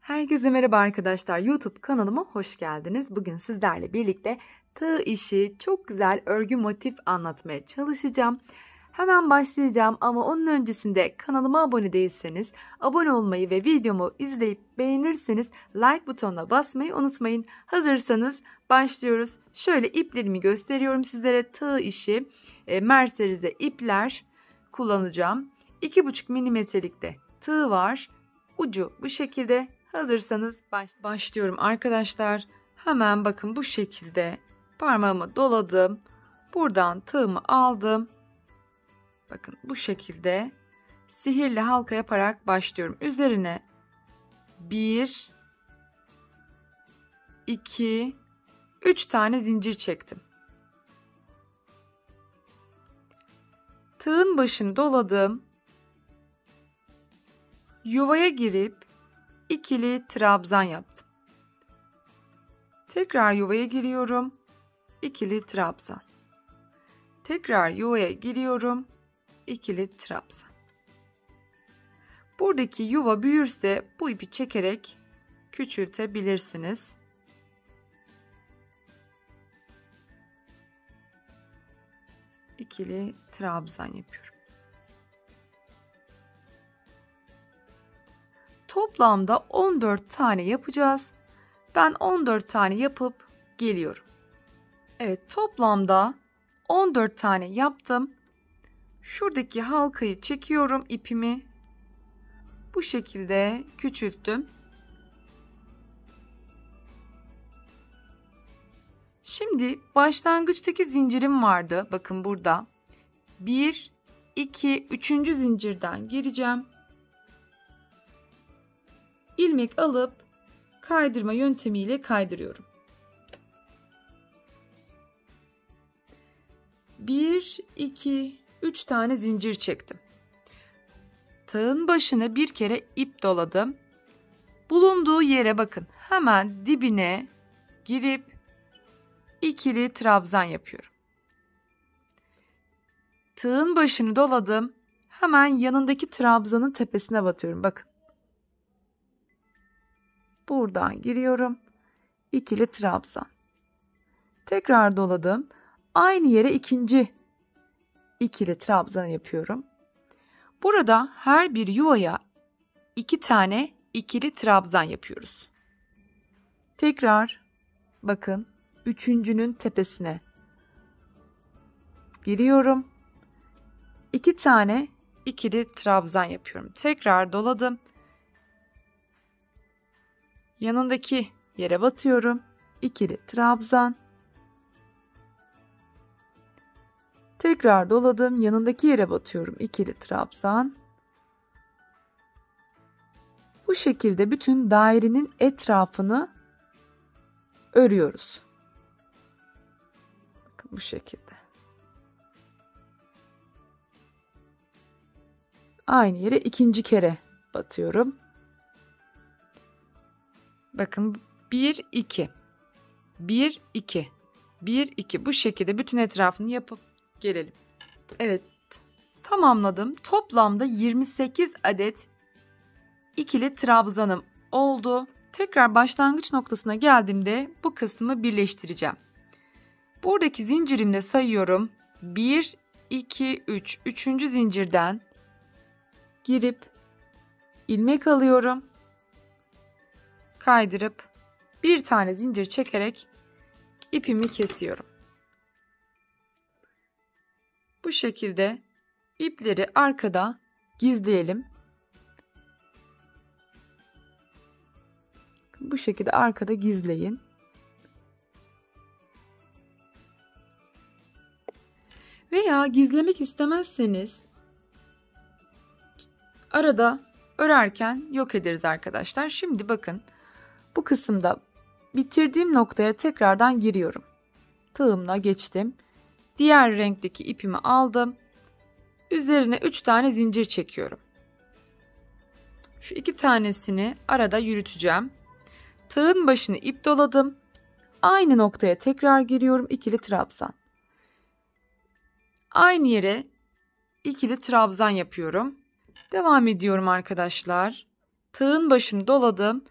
Herkese merhaba arkadaşlar. YouTube kanalıma hoş geldiniz. Bugün sizlerle birlikte tığ işi çok güzel örgü motif anlatmaya çalışacağım. Hemen başlayacağım ama onun öncesinde kanalıma abone değilseniz abone olmayı ve videomu izleyip beğenirseniz like butonuna basmayı unutmayın. Hazırsanız başlıyoruz. Şöyle iplerimi gösteriyorum sizlere. Tığ işi merserize ipler kullanacağım. 2,5 milimetrelikte tığ var. Ucu bu şekilde. Hazırsanız başlıyorum arkadaşlar. Hemen bakın bu şekilde parmağımı doladım. Buradan tığımı aldım. Bakın bu şekilde sihirli halka yaparak başlıyorum. Üzerine 1, 2, 3 tane zincir çektim. Tığın başını doladım. Yuvaya girip ikili trabzan yaptım. Tekrar yuvaya giriyorum. İkili trabzan. Tekrar yuvaya giriyorum. İkili trabzan. Buradaki yuva büyürse bu ipi çekerek küçültebilirsiniz. İkili trabzan yapıyorum. Toplamda 14 tane yapacağız. Ben 14 tane yapıp geliyorum. Evet, toplamda 14 tane yaptım. Şuradaki halkayı çekiyorum, ipimi. Bu şekilde küçülttüm. Şimdi başlangıçtaki zincirim vardı. Bakın burada. 1, 2, 3. zincirden gireceğim. İlmek alıp kaydırma yöntemiyle kaydırıyorum. 1, 2, 3 tane zincir çektim. Tığın başına bir kere ip doladım. Bulunduğu yere bakın, hemen dibine girip ikili trabzan yapıyorum. Tığın başını doladım. Hemen yanındaki trabzanın tepesine batıyorum. Bakın. Buradan giriyorum. İkili trabzan. Tekrar doladım. Aynı yere ikinci ikili trabzan yapıyorum. Burada her bir yuvaya 2 tane ikili trabzan yapıyoruz. Tekrar bakın, üçüncünün tepesine giriyorum. 2 tane ikili trabzan yapıyorum. Tekrar doladım. Yanındaki yere batıyorum. İkili trabzan. Tekrar doladım. Yanındaki yere batıyorum. İkili trabzan. Bu şekilde bütün dairenin etrafını örüyoruz. Bakın bu şekilde. Aynı yere ikinci kere batıyorum. Bakın 1, 2, 1, 2, 1, 2 bu şekilde bütün etrafını yapıp gelelim. Evet, tamamladım. Toplamda 28 adet ikili trabzanım oldu. Tekrar başlangıç noktasına geldiğimde bu kısmı birleştireceğim. Buradaki zincirimle sayıyorum. 1, 2, 3. 3. zincirden girip ilmek alıyorum. Kaydırıp bir tane zincir çekerek ipimi kesiyorum. Bu şekilde ipleri arkada gizleyelim. Bu şekilde arkada gizleyin. Veya gizlemek istemezseniz arada örerken yok ederiz arkadaşlar. Şimdi bakın. Bu kısımda bitirdiğim noktaya tekrardan giriyorum. Tığımla geçtim. Diğer renkteki ipimi aldım. Üzerine 3 tane zincir çekiyorum. Şu 2 tanesini arada yürüteceğim. Tığın başını ip doladım. Aynı noktaya tekrar giriyorum. İkili trabzan. Aynı yere ikili trabzan yapıyorum. Devam ediyorum arkadaşlar. Tığın başını doladım.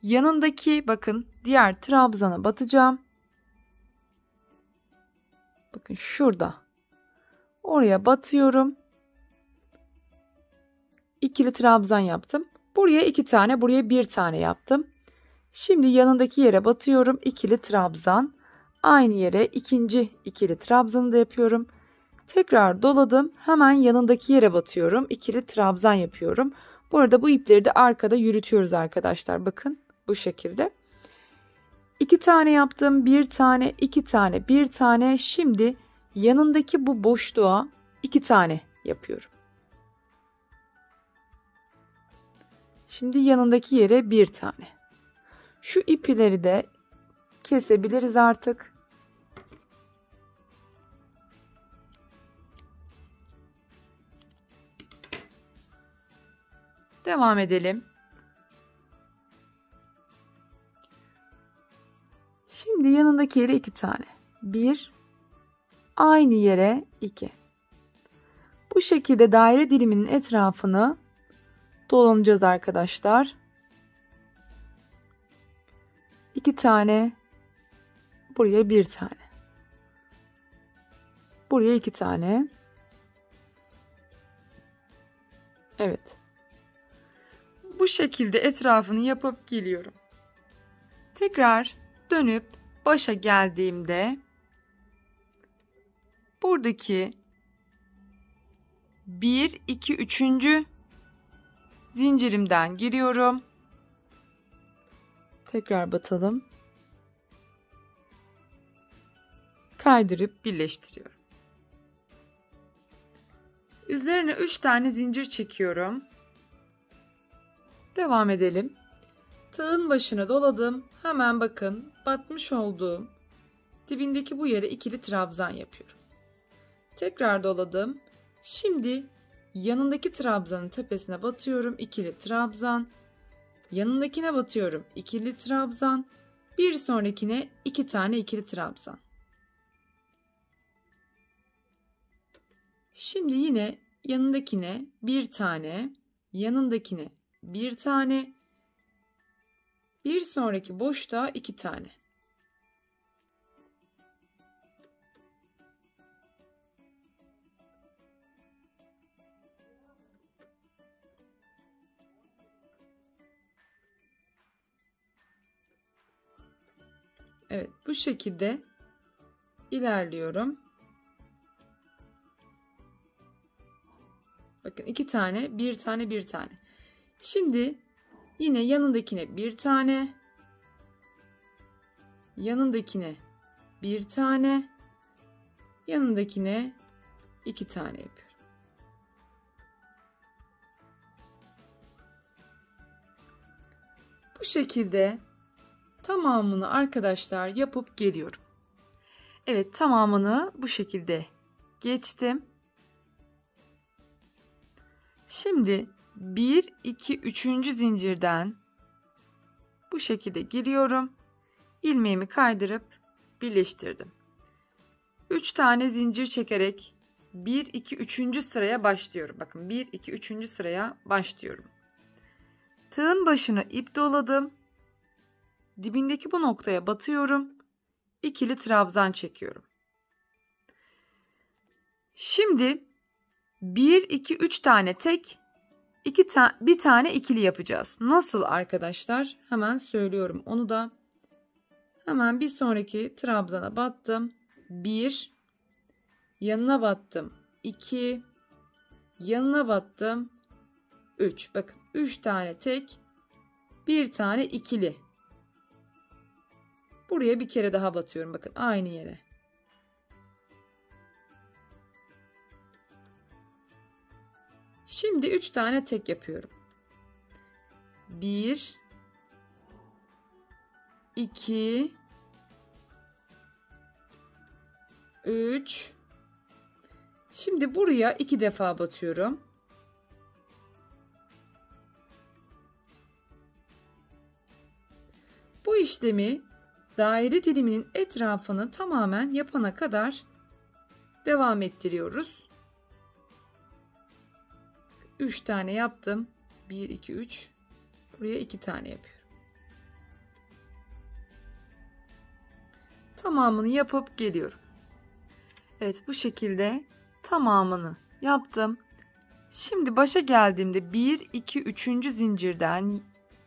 yanındaki bakın diğer trabzana batacağım. Bakın şurada. Oraya batıyorum. İkili trabzan yaptım. Buraya 2 tane, buraya 1 tane yaptım. Şimdi yanındaki yere batıyorum. İkili trabzan. Aynı yere ikinci ikili trabzanı da yapıyorum. Tekrar doladım. Hemen yanındaki yere batıyorum. İkili trabzan yapıyorum. Bu arada bu ipleri de arkada yürütüyoruz arkadaşlar. Bakın bu şekilde. 2 tane yaptım. 1 tane, 2 tane, 1 tane. Şimdi yanındaki bu boşluğa 2 tane yapıyorum. Şimdi yanındaki yere 1 tane. Şu ipleri de kesebiliriz artık. Devam edelim. Şimdi yanındaki yere 2 tane. 1, aynı yere 2. Bu şekilde daire diliminin etrafını dolanacağız arkadaşlar. 2 tane, buraya 1 tane. Buraya 2 tane. Evet. Bu şekilde etrafını yapıp geliyorum. Tekrar dönüp başa geldiğimde buradaki 1, 2, 3. zincirimden giriyorum. Tekrar batalım. Kaydırıp birleştiriyorum. Üzerine 3 tane zincir çekiyorum. Devam edelim. Tığın başına doladım. Hemen bakın batmış olduğum dibindeki bu yere ikili trabzan yapıyorum. Tekrar doladım. Şimdi yanındaki trabzanın tepesine batıyorum. İkili trabzan. Yanındakine batıyorum. İkili trabzan. Bir sonrakine 2 tane ikili trabzan. Şimdi yine yanındakine 1 tane, yanındakine 1 tane, bir sonraki boşluğa 2 tane. Evet, bu şekilde ilerliyorum. Bakın 2 tane, 1 tane, 1 tane. Şimdi yine yanındakine 1 tane, yanındakine 1 tane, yanındakine 2 tane yapıyorum. Bu şekilde tamamını arkadaşlar yapıp geliyorum. Evet, tamamını bu şekilde geçtim. Şimdi 1, 2, 3. zincirden bu şekilde giriyorum. İlmeğimi kaydırıp birleştirdim. 3 tane zincir çekerek 1, 2, 3. sıraya başlıyorum. Bakın 1, 2, 3. sıraya başlıyorum. Tığın başına ip doladım. Dibindeki bu noktaya batıyorum. İkili trabzan çekiyorum. Şimdi 1, 2, 3 tane tek, bir tane ikili yapacağız. Nasıl arkadaşlar? Hemen söylüyorum. Onu da hemen bir sonraki trabzana battım. 1, yanına battım. 2, yanına battım. 3. Bakın 3 tane tek, bir tane ikili. Buraya bir kere daha batıyorum. Bakın aynı yere. Şimdi 3 tane tek yapıyorum. 1, 2, 3. Şimdi buraya 2 defa batıyorum. Bu işlemi daire diliminin etrafını tamamen yapana kadar devam ettiriyoruz. 3 tane yaptım. 1, 2, 3. Buraya 2 tane yapıyorum. tamamını yapıp geliyorum. Evet, bu şekilde tamamını yaptım. Şimdi başa geldiğimde 1, 2, 3. zincirden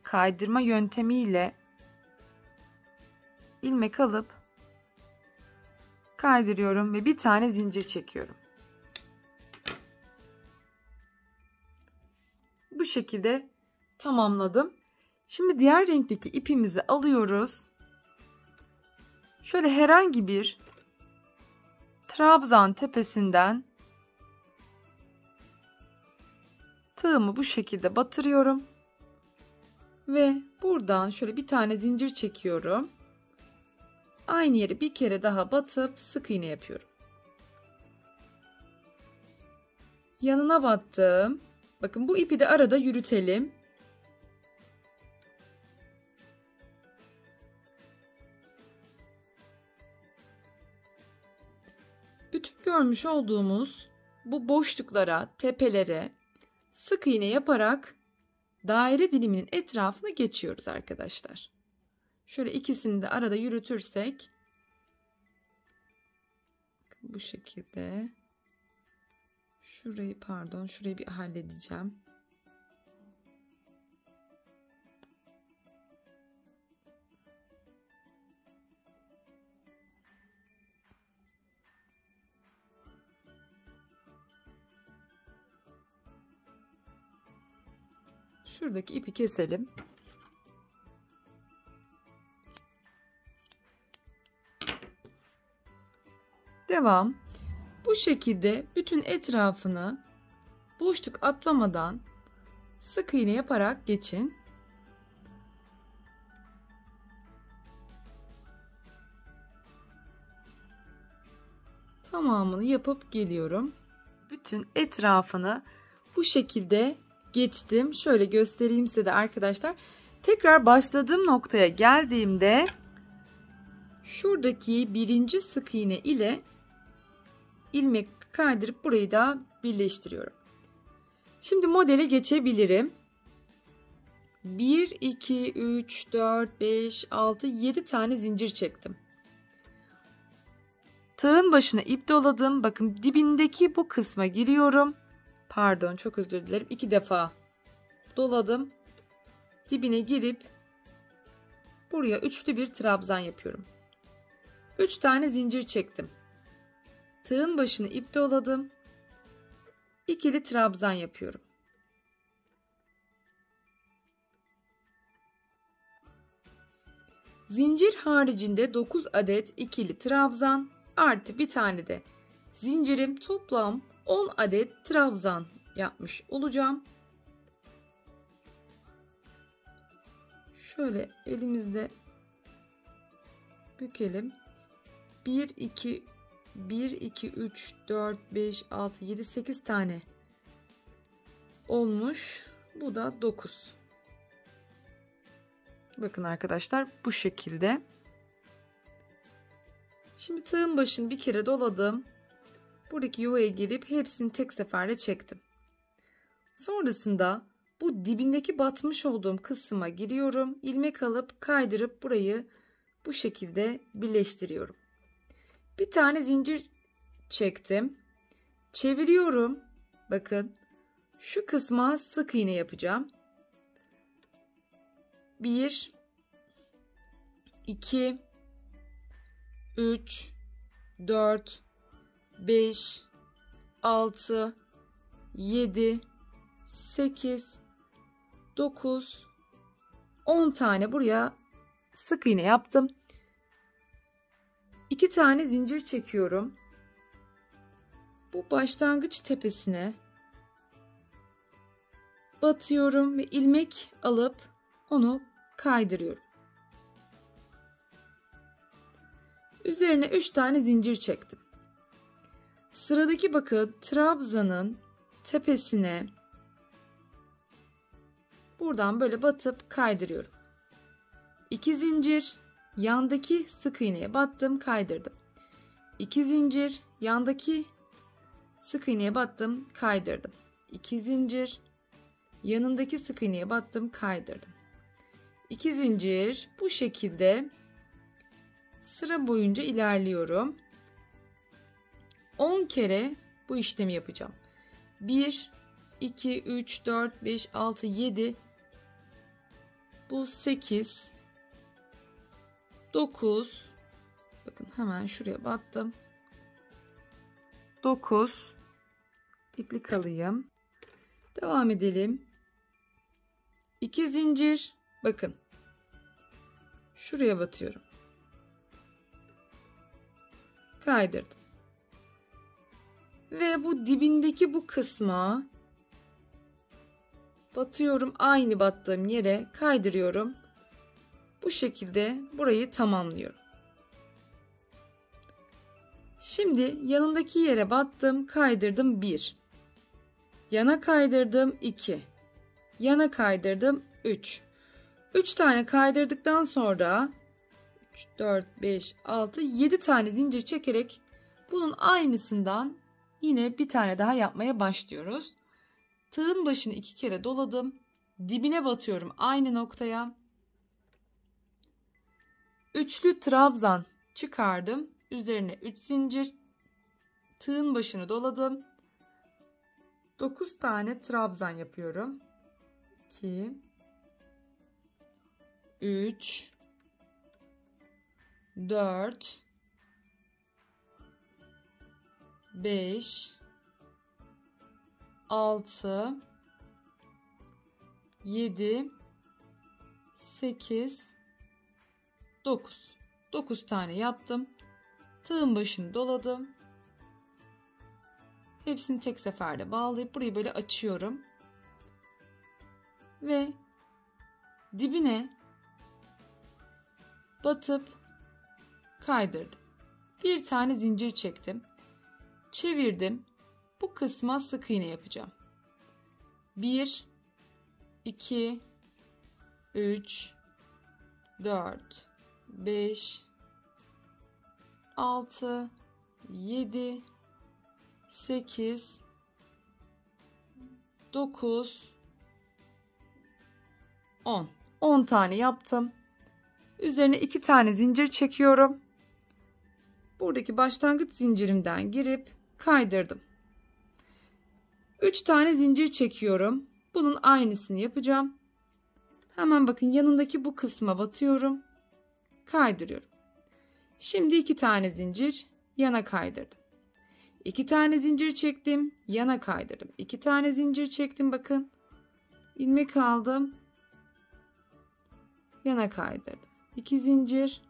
kaydırma yöntemiyle ilmek alıp kaydırıyorum ve bir tane zincir çekiyorum. Bu şekilde tamamladım. Şimdi diğer renkteki ipimizi alıyoruz. Şöyle herhangi bir trabzan tepesinden tığımı bu şekilde batırıyorum. Ve buradan şöyle bir tane zincir çekiyorum. Aynı yere bir kere daha batıp sık iğne yapıyorum. Yanına battım. Bakın bu ipi de arada yürütelim. Bütün görmüş olduğumuz bu boşluklara, tepelere sık iğne yaparak daire diliminin etrafını geçiyoruz arkadaşlar. Şöyle ikisini de arada yürütürsek bu şekilde şurayı bir halledeceğim. Şuradaki ipi keselim. Devam. Bu şekilde bütün etrafını boşluk atlamadan sık iğne yaparak geçin. Tamamını yapıp geliyorum. Bütün etrafını bu şekilde geçtim. Şöyle göstereyim size de arkadaşlar. Tekrar başladığım noktaya geldiğimde şuradaki birinci sık iğne ile ilmek kaydırıp burayı da birleştiriyorum. Şimdi modele geçebilirim. 1, 2, 3, 4, 5, 6, 7 tane zincir çektim. Tığın başına ip doladım. Bakın dibindeki bu kısma giriyorum. Pardon, çok özür dilerim. 2 defa doladım. Dibine girip buraya üçlü bir trabzan yapıyorum. 3 tane zincir çektim. Tığın başına ip doladım. İkili trabzan yapıyorum. Zincir haricinde 9 adet ikili trabzan artı bir tane de zincirim, toplam 10 adet trabzan yapmış olacağım. Şöyle elimizde bükelim. 1, 2, 3, 4, 5, 6, 7, 8 tane olmuş. Bu da 9. Bakın arkadaşlar, bu şekilde. Şimdi tığın başını bir kere doladım. Buradaki yuvaya girip hepsini tek seferde çektim. Sonrasında bu dibindeki batmış olduğum kısma giriyorum. İlmek alıp kaydırıp burayı bu şekilde birleştiriyorum. Bir tane zincir çektim. Çeviriyorum. Bakın şu kısma sık iğne yapacağım. 1, 2, 3, 4, 5, 6, 7, 8, 9, 10 tane buraya sık iğne yaptım. 2 tane zincir çekiyorum. Bu başlangıç tepesine batıyorum ve ilmek alıp onu kaydırıyorum. Üzerine 3 tane zincir çektim. Sıradaki bakın trabzanın tepesine buradan böyle batıp kaydırıyorum. 2 zincir, yandaki sık iğneye battım, kaydırdım. 2 zincir, yandaki sık iğneye battım, kaydırdım. 2 zincir, yanındaki sık iğneye battım, kaydırdım. 2 zincir, bu şekilde sıra boyunca ilerliyorum. 10 kere bu işlemi yapacağım. 1, 2, 3, 4, 5, 6, 7. Bu 8, 9. Bakın hemen şuraya battım. 9. İplik alayım. Devam edelim. 2 zincir. Bakın. Şuraya batıyorum. Kaydırdım. Ve bu dibindeki bu kısma batıyorum, aynı battığım yere kaydırıyorum. Bu şekilde burayı tamamlıyorum. Şimdi yanındaki yere battım, kaydırdım 1. Yana kaydırdım 2. Yana kaydırdım 3. 3 tane kaydırdıktan sonra 3, 4, 5, 6, 7 tane zincir çekerek bunun aynısından yine bir tane daha yapmaya başlıyoruz. Tığın başını 2 kere doladım. Dibine batıyorum aynı noktaya. Üçlü trabzan çıkardım. Üzerine 3 zincir. Tığın başını doladım. 9 tane trabzan yapıyorum. 2, 3, 4, 5, 6, 7, 8, 9. 9 tane yaptım. Tığın başını doladım. Hepsini tek seferde bağlayıp burayı böyle açıyorum. Ve dibine batıp kaydırdım. Bir tane zincir çektim. Çevirdim. Bu kısma sık iğne yapacağım. 1, 2, 3, 4, 5, 6, 7, 8, 9, 10. 10 tane yaptım. Üzerine 2 tane zincir çekiyorum. Buradaki başlangıç zincirimden girip kaydırdım. 3 tane zincir çekiyorum. Bunun aynısını yapacağım. Hemen bakın yanındaki bu kısma batıyorum. Kaydırıyorum. Şimdi 2 tane zincir yana kaydırdım. 2 tane zincir çektim, yana kaydırdım. 2 tane zincir çektim, bakın. İlmek aldım. Yana kaydırdım. 2 zincir.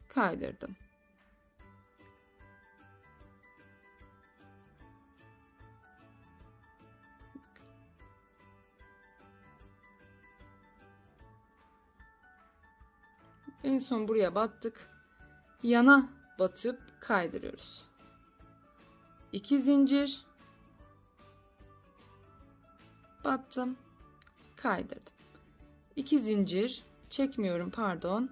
Kaydırdım. En son buraya battık. Yana batıp kaydırıyoruz. 2 zincir. Battım. Kaydırdım. 2 zincir çekmiyorum, pardon.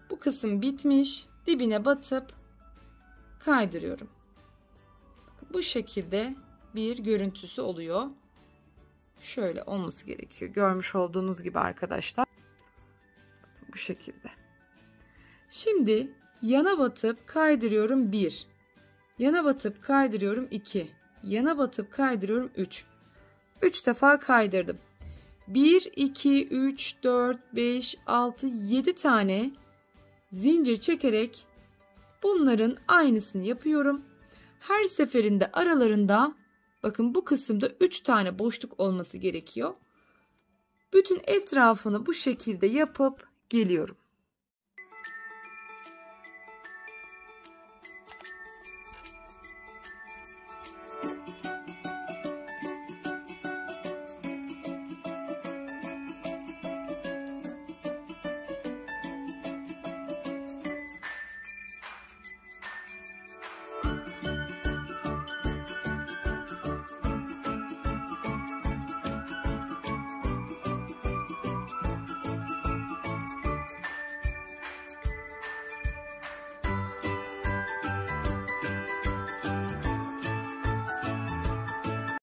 Bu kısım bitmiş. Dibine batıp kaydırıyorum. Bu şekilde bir görüntüsü oluyor. Şöyle olması gerekiyor. Görmüş olduğunuz gibi arkadaşlar. Bu şekilde. Şimdi yana batıp kaydırıyorum 1. Yana batıp kaydırıyorum 2. Yana batıp kaydırıyorum 3. 3 defa kaydırdım. 1, 2, 3, 4, 5, 6, 7 tane zincir çekerek bunların aynısını yapıyorum. Her seferinde aralarında bakın bu kısımda 3 tane boşluk olması gerekiyor. Bütün etrafını bu şekilde yapıp geliyorum.